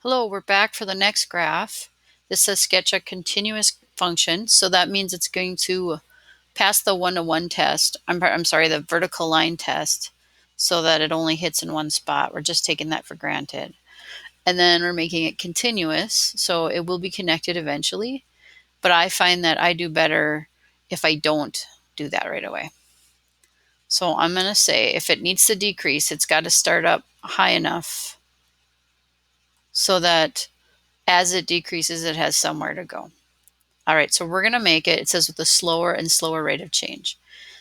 Hello, we're back for the next graph. This says sketch a continuous function, so that means it's going to pass the one-to-one test. I'm sorry, the vertical line test, so that it only hits in one spot. We're just taking that for granted. And then we're making it continuous, so it will be connected eventually. But I find that I do better if I don't do that right away. So I'm going to say if it needs to decrease, it's got to start up high enough so that as it decreases, it has somewhere to go. All right, so we're going to make it, it says with a slower and slower rate of change.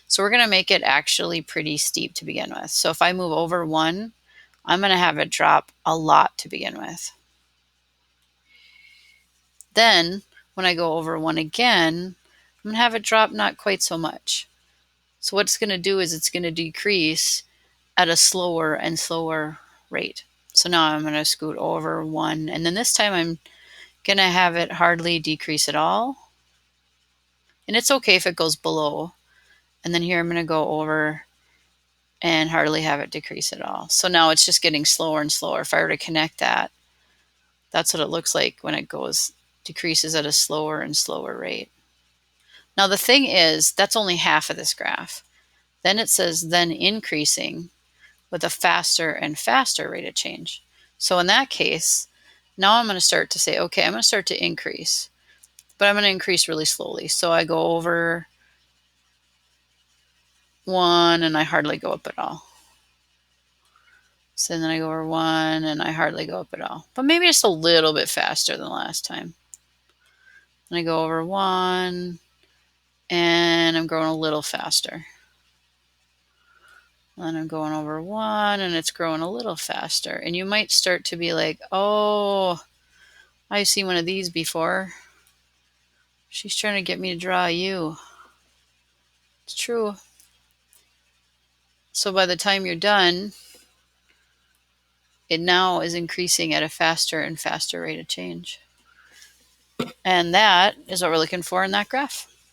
So we're going to make it actually pretty steep to begin with. So if I move over 1, I'm going to have it drop a lot to begin with. Then when I go over 1 again, I'm going to have it drop not quite so much. So what it's going to do is it's going to decrease at a slower and slower rate. So now I'm going to scoot over 1, and then this time I'm going to have it hardly decrease at all. And it's okay if it goes below. And then here I'm going to go over and hardly have it decrease at all. So now it's just getting slower and slower. If I were to connect that, that's what it looks like when it decreases at a slower and slower rate. Now the thing is, that's only half of this graph. Then it says then increasing with a faster and faster rate of change. So in that case, now I'm going to start to say, okay, I'm going to start to increase, but I'm going to increase really slowly. So I go over 1 and I hardly go up at all. So then I go over 1 and I hardly go up at all. But maybe just a little bit faster than last time. Then I go over 1 and I'm growing a little faster. Then I'm going over 1 and it's growing a little faster. And you might start to be like, oh, I've seen one of these before. She's trying to get me to draw you. It's true. So by the time you're done, it now is increasing at a faster and faster rate of change. And that is what we're looking for in that graph.